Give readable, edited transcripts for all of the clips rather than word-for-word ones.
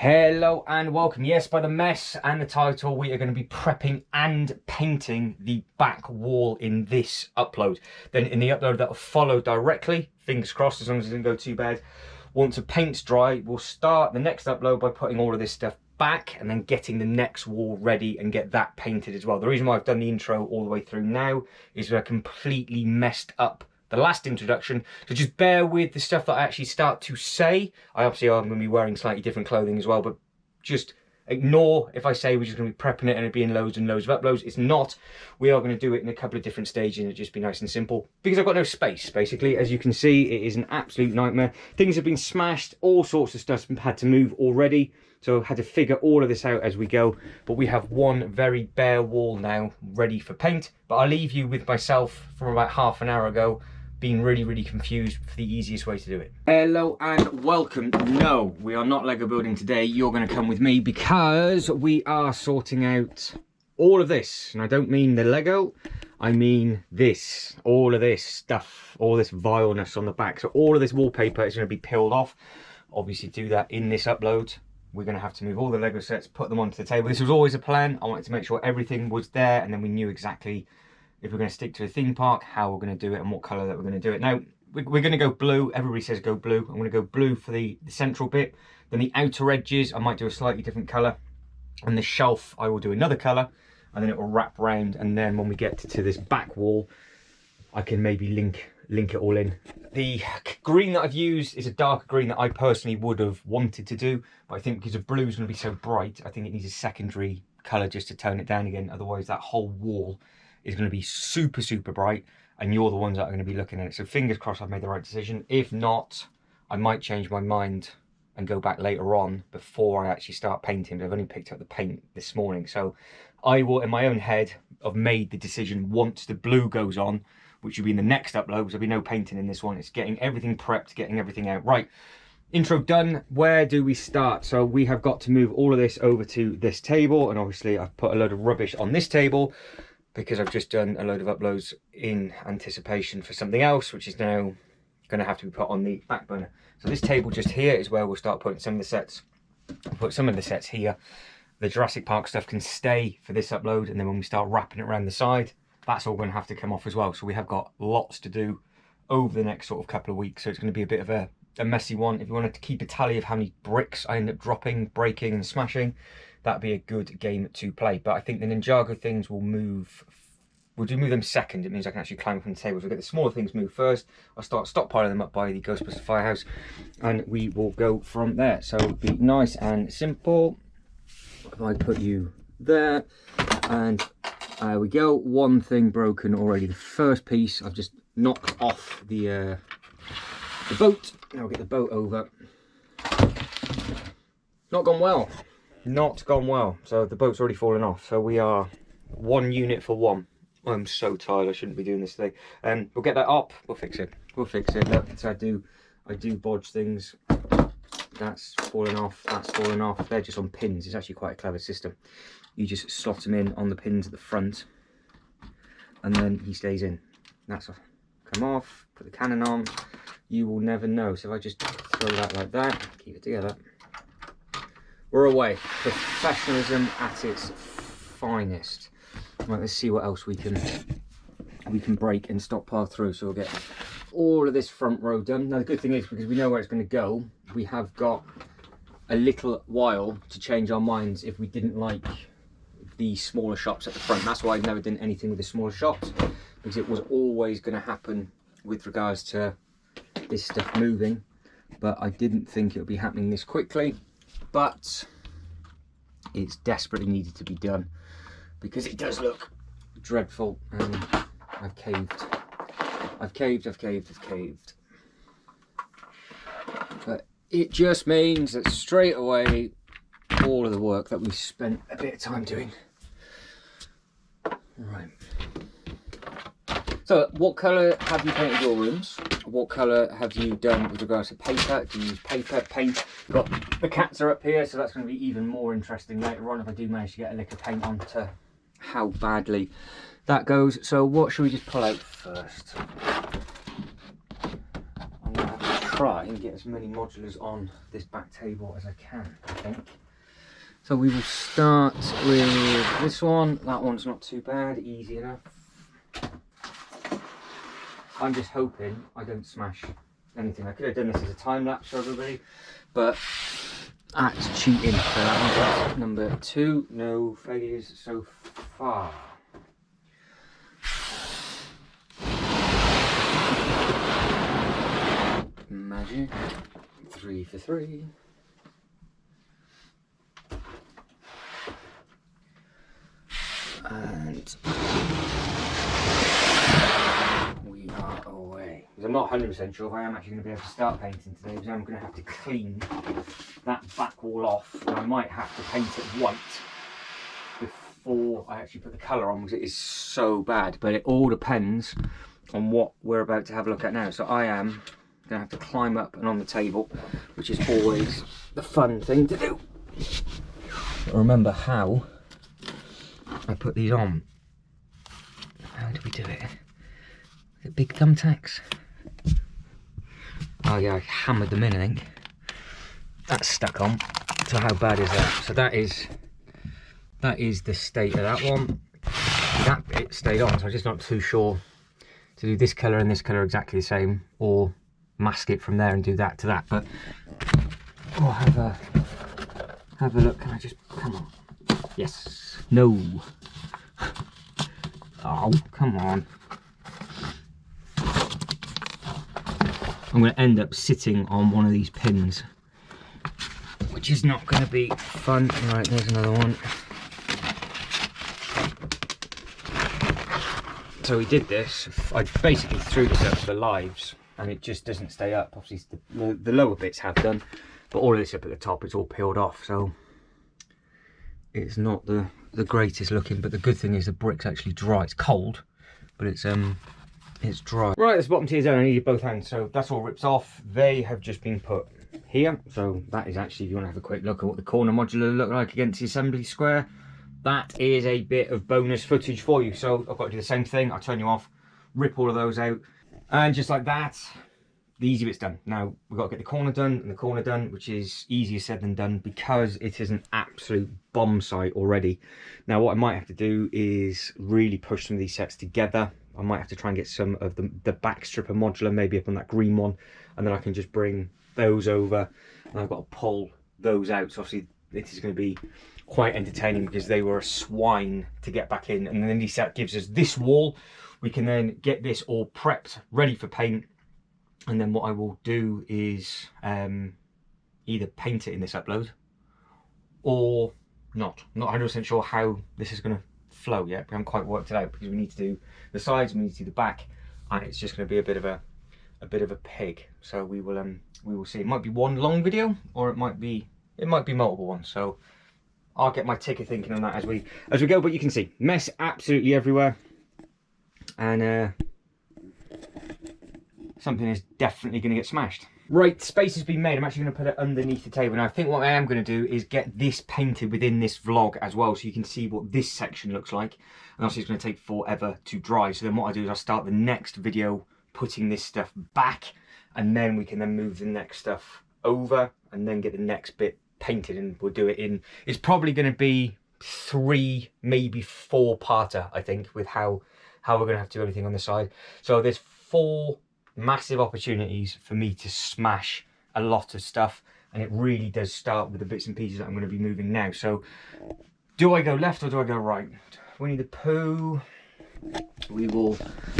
Hello and welcome. Yes, by the mess and the title, we are going to be prepping and painting the back wall in this upload. Then in the upload that will follow directly, fingers crossed as long as it doesn't go too bad, once the paint's dry, we'll start the next upload by putting all of this stuff back and then getting the next wall ready and get that painted as well. The reason why I've done the intro all the way through now is I completely messed up the last introduction, so just bear with the stuff that I actually start to say. I obviously am going to be wearing slightly different clothing as well, but just ignore if I say we're just going to be prepping it and it being loads and loads of uploads. It's not. We are going to do it in a couple of different stages and it'll just be nice and simple because I've got no space, basically. As you can see, it is an absolute nightmare. Things have been smashed, all sorts of stuff's been had to move already, so I've had to figure all of this out as we go. But we have one very bare wall now ready for paint, but I'll leave you with myself from about half an hour ago being really confused for the easiest way to do it. Hello and welcome. No, we are not Lego building today. You're going to come with me because we are sorting out all of this. And I don't mean the Lego, I mean this, all of this stuff, all this vileness on the back. So all of this wallpaper is going to be peeled off. Obviously do that in this upload. We're going to have to move all the Lego sets, put them onto the table. This was always a plan. I wanted to make sure everything was there and then we knew exactly if we're going to stick to a theme park, how we're going to do it and what colour that we're going to do it. Now, we're going to go blue. Everybody says go blue. I'm going to go blue for the central bit. Then the outer edges, I might do a slightly different colour. And the shelf, I will do another colour. And then it will wrap round. And then when we get to this back wall, I can maybe link it all in. The green that I've used is a darker green that I personally would have wanted to do. But I think because the blue is going to be so bright, I think it needs a secondary colour just to tone it down again. Otherwise, that whole wall is going to be super bright and you're the ones that are going to be looking at it. So fingers crossed I've made the right decision. If not, I might change my mind and go back later on before I actually start painting. I've only picked up the paint this morning. So I will, in my own head, have made the decision once the blue goes on, which will be in the next upload, because there'll be no painting in this one. It's getting everything prepped, getting everything out. Right, intro done. Where do we start? So we have got to move all of this over to this table. And obviously I've put a load of rubbish on this table because I've just done a load of uploads in anticipation for something else, which is now going to have to be put on the back burner. So this table just here is where we'll start putting some of the sets. I'll put some of the sets here. The Jurassic Park stuff can stay for this upload, and then when we start wrapping it around the side, that's all going to have to come off as well. So we have got lots to do over the next sort of couple of weeks. So it's going to be a bit of a messy one. If you wanted to keep a tally of how many bricks I end up dropping, breaking and smashing, that'd be a good game to play. But I think the Ninjago things will move. We'll move them second. It means I can actually climb up on the table. So we'll get the smaller things moved first. I'll start stockpiling them up by the Ghostbusters Firehouse, and we will go from there. So it'll be nice and simple. If I put you there, and there we go. One thing broken already. The first piece I've just knocked off the boat. Now we'll get the boat over. Not gone well. Not gone well. So the boat's already fallen off. So we are one unit for one. I'm so tired. I shouldn't be doing this today. We'll get that up. We'll fix it. We'll fix it. Look, so I do bodge things. That's falling off. That's falling off. They're just on pins. It's actually quite a clever system. You just slot them in on the pins at the front, and then he stays in. That's off. Come off. Put the cannon on. You will never know. So if I just throw that like that, keep it together. We're away. Professionalism at its finest. Right, let's see what else we can break and stockpile through. So we'll get all of this front row done. Now the good thing is, because we know where it's going to go, we have got a little while to change our minds if we didn't like the smaller shops at the front. That's why I've never done anything with the smaller shops, because it was always going to happen with regards to this stuff moving. But I didn't think it would be happening this quickly. But it's desperately needed to be done because it does look dreadful, and I've caved. I've caved. But it just means that straight away, all of the work that we've spent a bit of time doing. Right. So what colour have you painted your rooms? What colour have you done with regards to paper? Do you use paper, paint? Got the cats are up here, so that's going to be even more interesting later on if I do manage to get a lick of paint onto how badly that goes. So what should we just pull out first? I'm going to have to try and get as many modulars on this back table as I can, I think. So we will start with this one. That one's not too bad, easy enough. I'm just hoping I don't smash anything. I could have done this as a time lapse for everybody, but that's cheating. So that one's number 2. No failures so far. Magic. 3 for 3. And we are away. Because I'm not 100% sure if I am actually going to be able to start painting today, because I'm going to have to clean that back wall off, and I might have to paint it white before I actually put the colour on, because it is so bad. But it all depends on what we're about to have a look at now. So I am going to have to climb up and on the table, which is always the fun thing to do. But remember how I put these on. How do we do it? Is it big thumbtacks? Oh yeah, I hammered them in, I think. That's stuck on. So how bad is that? So that is the state of that one. That bit stayed on, so I'm just not too sure to do this colour and this colour exactly the same, or mask it from there and do that to that. But oh, have a look. Can I just come on? Yes. No. Oh, come on. I'm going to end up sitting on one of these pins, which is not going to be fun. Right, there's another one. So we did this. I basically threw this up for lives, and it just doesn't stay up. Obviously, the lower bits have done, but all of this up at the top, it's all peeled off. So it's not the greatest looking, but the good thing is the brick's actually dry. It's cold, but it's dry. Right, this bottom tier's down. I needed both hands, so that's all ripped off. They have just been put here. So that is actually, if you want to have a quick look at what the corner modular look like against the assembly square, that is a bit of bonus footage for you. So I've got to do the same thing. I'll turn you off, rip all of those out, and just like that, the easy bit's done. Now we've got to get the corner done and the corner done, which is easier said than done because it is an absolute bomb site already. Now what I might have to do is really push some of these sets together. I might have to try and get some of the back stripper modular maybe up on that green one, and then I can just bring those over, and I've got to pull those out. So obviously this is going to be quite entertaining because they were a swine to get back in. And then this set gives us this wall. We can then get this all prepped, ready for paint. And then what I will do is either paint it in this upload or not. I'm not 100% sure how this is going to flow yet. We haven't quite worked it out because we need to do the sides, we need to do the back, and it's just going to be a bit of a pig. So we will see. It might be one long video, or it might be multiple ones. So I'll get my ticker thinking on that as we go. But you can see mess absolutely everywhere, and something is definitely going to get smashed. Right, space has been made. I'm actually going to put it underneath the table. Now I think what I am going to do is get this painted within this vlog as well, so you can see what this section looks like. And obviously it's going to take forever to dry. So then what I do is I start the next video putting this stuff back, and then we can then move the next stuff over and then get the next bit painted, and we'll do it in, it's probably going to be 3, maybe 4-parter, I think, with how we're going to have to do everything on the side. So there's 4 massive opportunities for me to smash a lot of stuff, and it really does start with the bits and pieces that I'm going to be moving now. So do I go left or do I go right? Winnie the Pooh, we will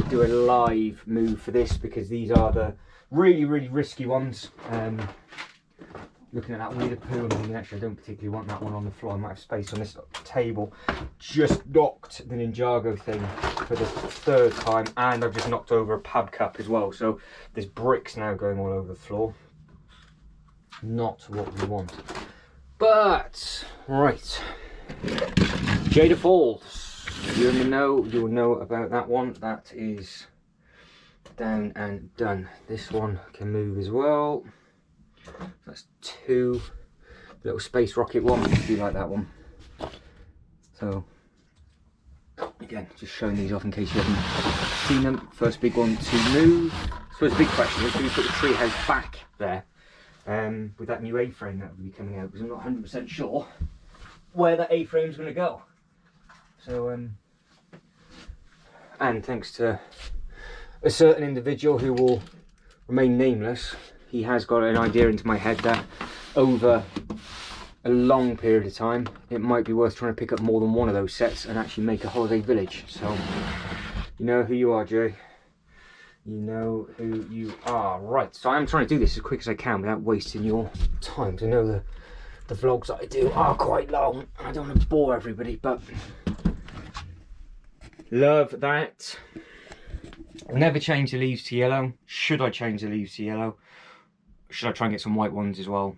do a live move for this because these are the really risky ones. Looking at that Winnie the Pooh, I'm thinking actually I don't particularly want that one on the floor. I might have space on this table. Just knocked the Ninjago thing for the 3rd time, and I've just knocked over a pub cup as well. So there's bricks now going all over the floor. Not what we want. But right, Jada Falls. You will know about that one. That is down and done. This one can move as well. That's 2. The little space rocket one, if you like that one. So again, just showing these off in case you haven't seen them. First big one to move. So the big question is, do we put the tree house back there with that new A-frame that will be coming out? Because I'm not 100% sure where that A-frame is going to go. So, and thanks to a certain individual who will remain nameless, he has got an idea into my head that over a long period of time, it might be worth trying to pick up more than one of those sets and actually make a holiday village. So, you know who you are, Jay. You know who you are. Right, so I'm trying to do this as quick as I can without wasting your time. I know the vlogs that I do are quite long. I don't want to bore everybody, but love that. I'll never change the leaves to yellow. Should I change the leaves to yellow? Should I try and get some white ones as well?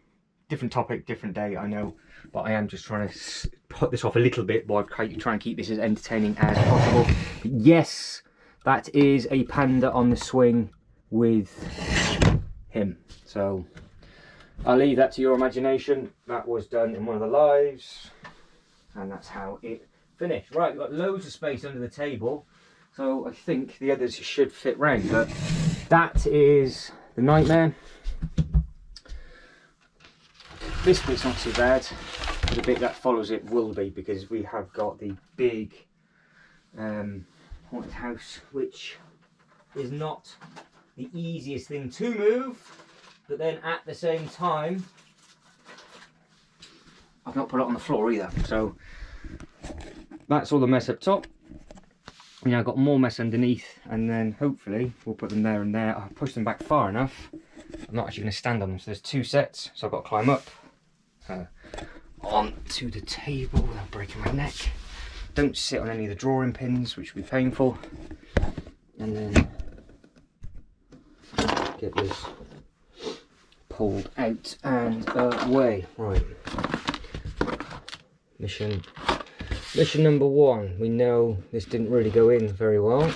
Different topic, different day, I know. But I am just trying to put this off a little bit while I try and keep this as entertaining as possible. But yes, that is a panda on the swing with him. So I'll leave that to your imagination. That was done in one of the lives. And that's how it finished. Right, we've got loads of space under the table. So I think the others should fit round. But that is the nightmare. This bit's not too bad. The bit that follows it will be, because we have got the big haunted house, which is not the easiest thing to move, but then at the same time I've not put it on the floor either. So that's all the mess up top. You know, I've got more mess underneath, and then hopefully we'll put them there and there. I'll push them back far enough. I'm not actually going to stand on them, so there's two sets, so I've got to climb up onto the table without breaking my neck. Don't sit on any of the drawing pins, which will be painful. And then get this pulled out and away. Right. Mission number one. We know this didn't really go in very well.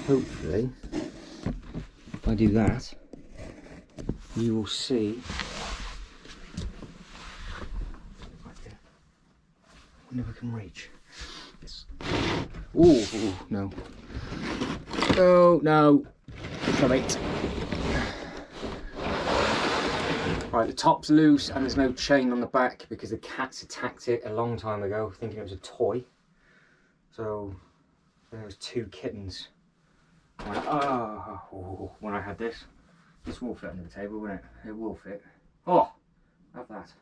Hopefully, if I do that, you will see. I wonder if I can reach. Yes. Ooh, no. Oh, no. Come it. Right, the top's loose and there's no chain on the back because the cats attacked it a long time ago, thinking it was a toy. So there was two kittens. When I had this will fit under the table, won't it? It will fit. Oh, have that.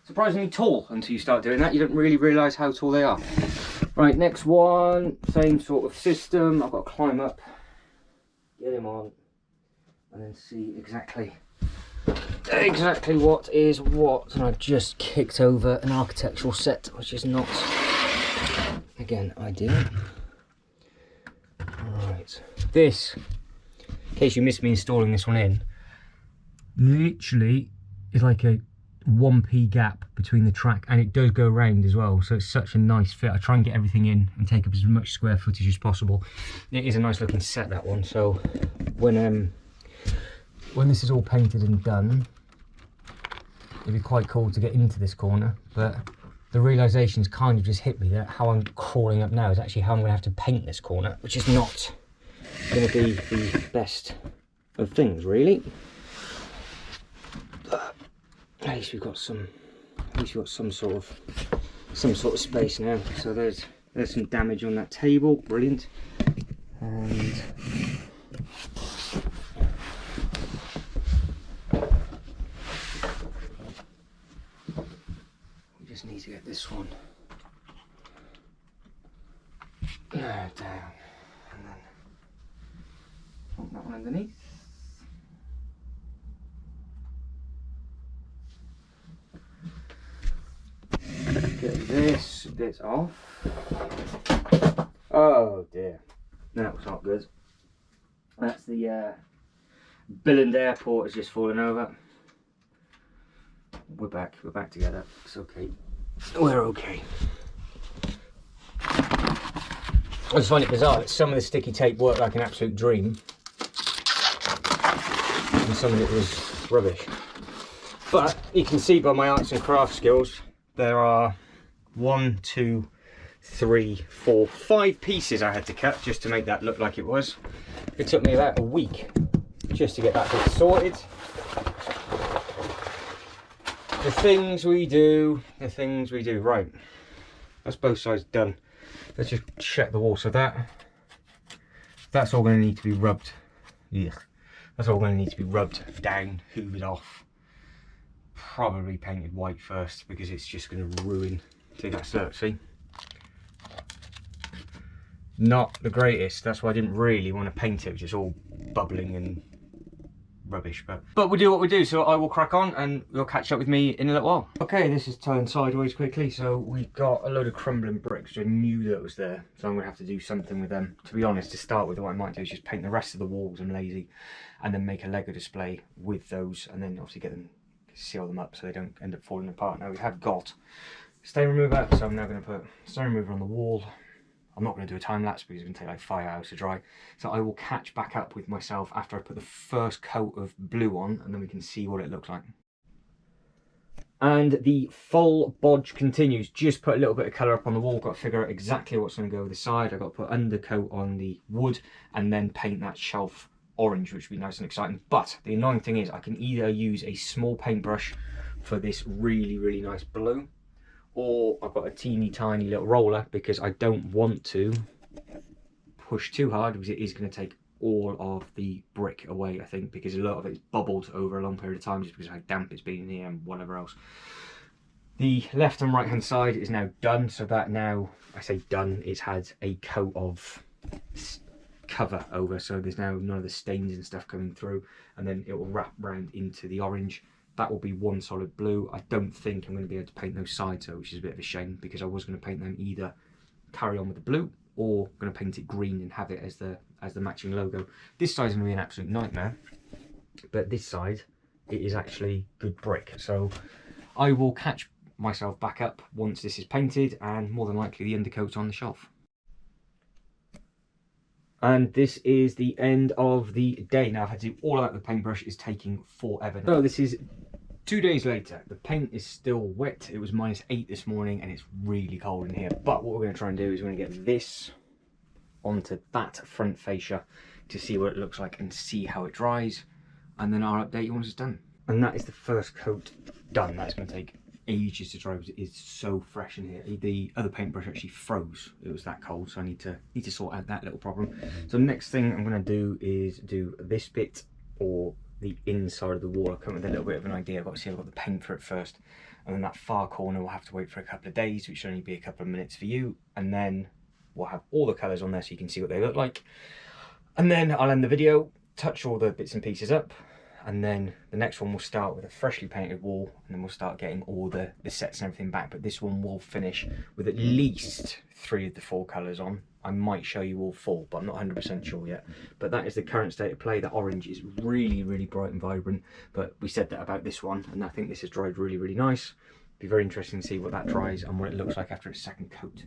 Surprisingly tall until you start doing that. You don't really realise how tall they are. Right, next one, same sort of system. I've got to climb up, get him on, and then see exactly what is what. And I've just kicked over an architectural set, which is not, again, ideal. Right, this, in case you missed me installing this one in, literally is like a 1p gap between the track, and it does go round as well, so it's such a nice fit. I try and get everything in and take up as much square footage as possible. It is a nice looking set, that one. So when this is all painted and done, it'd be quite cool to get into this corner, but the realization's kind of just hit me that how I'm crawling up now is actually how I'm going to have to paint this corner, which is not going to be the best of things, really. But at least we've got some sort of space now. So there's some damage on that table, brilliant. And we just need to get this one down, and then put that one underneath. Get this bit off. Oh dear, that was not good. That's the Billund Airport has just fallen over. We're back together. It's okay. We're okay. I just find it bizarre that some of the sticky tape worked like an absolute dream, and some of it was rubbish. But you can see by my arts and crafts skills, there are 1, 2, 3, 4, 5 pieces I had to cut just to make that look like it was. It took me about a week just to get that bit sorted. The things we do. Right, that's both sides done. Let's just check the wall. So that's all going to need to be rubbed. Yeah, that's all going to need to be rubbed down, hoovered off. Probably painted white first because it's just going to ruin. See that slurp, see? Not the greatest. That's why I didn't really want to paint it. It was just all bubbling and rubbish, but we'll do what we do. So I will crack on and you'll catch up with me in a little while. Okay, this is turned sideways quickly. So we've got a load of crumbling bricks. I knew that was there, so I'm gonna have to do something with them. To be honest, to start with, what I might do is just paint the rest of the walls. I'm lazy, and then make a Lego display with those, and then obviously get them, seal them up so they don't end up falling apart. Now we have got stain remover, so I'm now going to put stain remover on the wall. I'm not going to do a time lapse because it's going to take like 5 hours to dry. So I will catch back up with myself after I put the first coat of blue on, and then we can see what it looks like. And the full bodge continues. Just put a little bit of colour up on the wall. Got to figure out exactly what's going to go with the side. I've got to put undercoat on the wood and then paint that shelf orange, which would be nice and exciting. But the annoying thing is I can either use a small paintbrush for this really nice blue, or I've got a teeny tiny little roller because I don't want to push too hard because it is going to take all of the brick away, I think, because a lot of it's bubbled over a long period of time just because of how damp it's been in here and whatever else. The left and right hand side is now done, so that now, I say done, it's had a coat of cover over, so there's now none of the stains and stuff coming through, and then it will wrap round into the orange. That will be one solid blue. I don't think I'm going to be able to paint those sides though, which is a bit of a shame because I was going to paint them either carry on with the blue or going to paint it green and have it as the matching logo. This side's going to be an absolute nightmare, but this side, it is actually good brick. So I will catch myself back up once this is painted, and more than likely the undercoat's on the shelf. And this is the end of the day. Now I've had to do all of that with the paintbrush. Is taking forever. So this is 2 days later. The paint is still wet. It was -8 this morning and it's really cold in here. But what we're going to try and do is we're going to get this onto that front fascia to see what it looks like and see how it dries. And then I'll update you once it's done. And that is the first coat done. That's going to take ages to dry because it is so fresh in here. The other paintbrush actually froze. It was that cold, so I need to sort out that little problem. So the next thing I'm going to do is do this bit, or the inside of the wall. I'll come with a little bit of an idea. I've got to see if I've got the paint for it first, and then that far corner will have to wait for a couple of days, which should only be a couple of minutes for you, and then we'll have all the colours on there so you can see what they look like. And then I'll end the video, touch all the bits and pieces up, and then the next one will start with a freshly painted wall, and then we'll start getting all the sets and everything back. But this one will finish with at least 3 of the 4 colours on. I might show you all 4, but I'm not 100% sure yet. But that is the current state of play. The orange is really bright and vibrant, but we said that about this one, and I think this has dried really nice. Be very interesting to see what that dries and what it looks like after its second coat.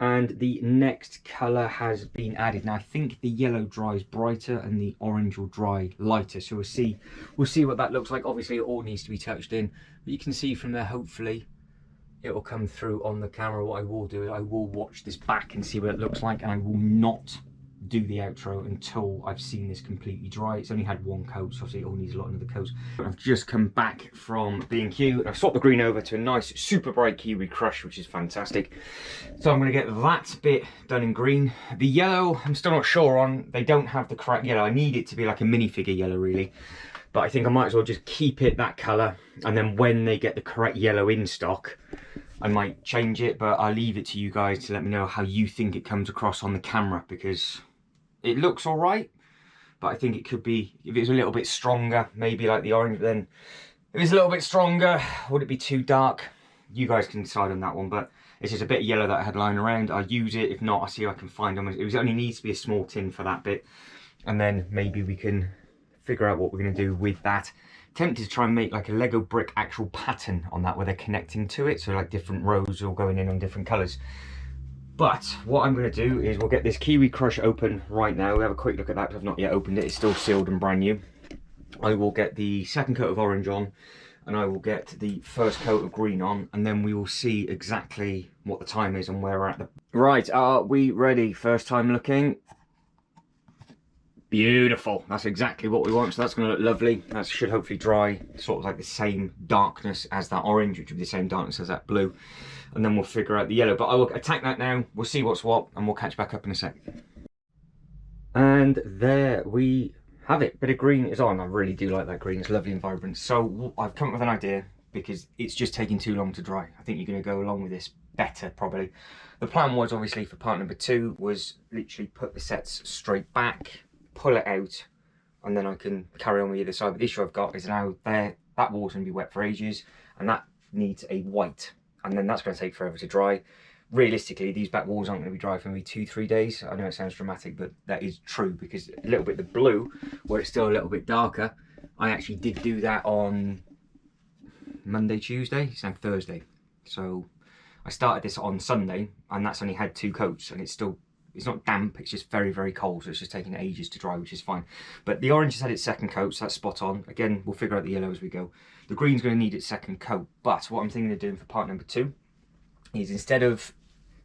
And the next colour has been added. Now I think the yellow dries brighter and the orange will dry lighter. So we'll see what that looks like. Obviously it all needs to be touched in, but you can see from there, hopefully it will come through on the camera. What I will do is I will watch this back and see what it looks like, and I will not do the outro until I've seen this completely dry. It's only had 1 coat, so obviously it all needs a lot of coats. But I've just come back from B&Q and I've swapped the green over to a nice super bright kiwi crush, which is fantastic. So I'm going to get that bit done in green. The yellow I'm still not sure on. They don't have the correct yellow. I need it to be like a minifigure yellow really, but I think I might as well just keep it that colour, and then when they get the correct yellow in stock I might change it. But I'll leave it to you guys to let me know how you think it comes across on the camera, because it looks all right, but I think it could be, if it was a little bit stronger, maybe like the orange, then if it's a little bit stronger, would it be too dark? You guys can decide on that one, but it's just a bit of yellow that I had lying around. I'll use it. If not, I'll see if I can find them. It only needs to be a small tin for that bit, and then maybe we can figure out what we're going to do with that. Tempted to try and make like a Lego brick actual pattern on that where they're connecting to it, so like different rows all going in on different colours. But what I'm going to do is we'll get this kiwi crush open right now. We'll have a quick look at that because I've not yet opened it. It's still sealed and brand new. I will get the second coat of orange on, and I will get the first coat of green on, and then we will see exactly what the time is and where we're at. Right, are we ready? First time looking. Beautiful, that's exactly what we want, so that's going to look lovely. That should hopefully dry sort of like the same darkness as that orange, which will be the same darkness as that blue, and then we'll figure out the yellow. But I will attack that now, we'll see what's what, and we'll catch back up in a sec. And there we have it, bit of green is on. I really do like that green, it's lovely and vibrant. So I've come up with an idea, because it's just taking too long to dry. I think you're going to go along with this better probably. The plan was obviously for part number 2 was literally put the sets straight back, pull it out, and then I can carry on with the other side. But the issue I've got is now that wall's going to be wet for ages, and that needs a white, and then that's going to take forever to dry. Realistically, these back walls aren't going to be dry for maybe 2-3 days. I know it sounds dramatic, but that is true, because a little bit the blue, where it's still a little bit darker, I actually did do that on Monday, Tuesday, it's now Thursday. So I started this on Sunday, and that's only had 2 coats, and it's not damp, it's just very, very cold, so it's just taking ages to dry, which is fine. But the orange has had its second coat, so that's spot on. Again, we'll figure out the yellow as we go. The green's going to need its second coat, but what I'm thinking of doing for part number 2 is, instead of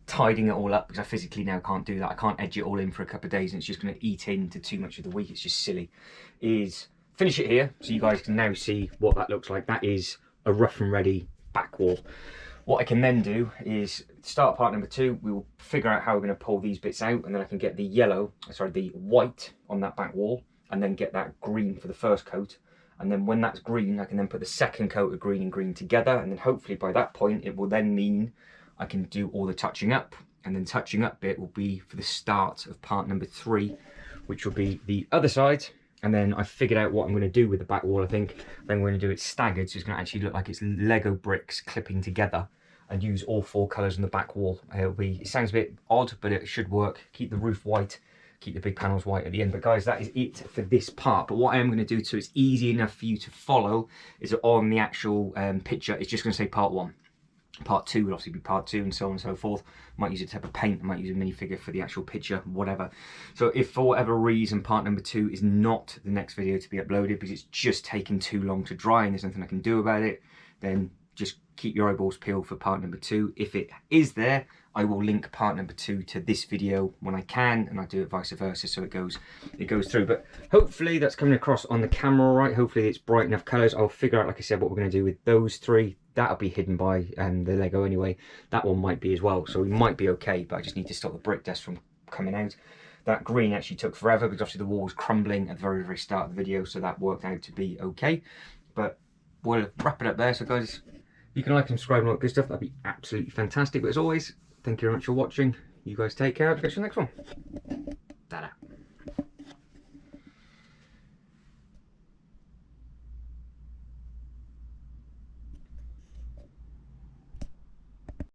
tidying it all up, because I physically now can't do that, I can't edge it all in for a couple of days and it's just going to eat into too much of the week, it's just silly, is finish it here so you guys can now see what that looks like. That is a rough and ready back wall. What I can then do is start part number 2, we will figure out how we're going to pull these bits out, and then I can get the white on that back wall, and then get that green for the first coat. And then when that's green, I can then put the second coat of green and green together, and then hopefully by that point it will then mean I can do all the touching up, and then touching up bit will be for the start of part number 3, which will be the other side. And then I figured out what I'm going to do with the back wall. I think then we're going to do it staggered, so it's going to actually look like it's Lego bricks clipping together, and use all 4 colours on the back wall. It sounds a bit odd, but it should work. Keep the roof white, keep the big panels white at the end. But guys, that is it for this part. But what I am going to do, so it's easy enough for you to follow, is on the actual picture, it's just going to say part 1. Part 2 will obviously be part 2, and so on and so forth. Might use a type of paint, might use a minifigure for the actual picture, whatever. So if for whatever reason part number 2 is not the next video to be uploaded because it's just taking too long to dry and there's nothing I can do about it, then just keep your eyeballs peeled for part number 2. If it is there, I will link part number 2 to this video when I can, and I do it vice versa, so it goes through. But hopefully that's coming across on the camera all right. Hopefully it's bright enough colours. I'll figure out, like I said, what we're going to do with those 3. That'll be hidden by the Lego anyway. That one might be as well, so we might be okay, but I just need to stop the brick dust from coming out. That green actually took forever because obviously the wall was crumbling at the very, very start of the video, so that worked out to be okay. But we'll wrap it up there. So guys, you can like and subscribe and all that good stuff. That'd be absolutely fantastic. But as always, thank you very much for watching. You guys take care. I'll catch you in the next one.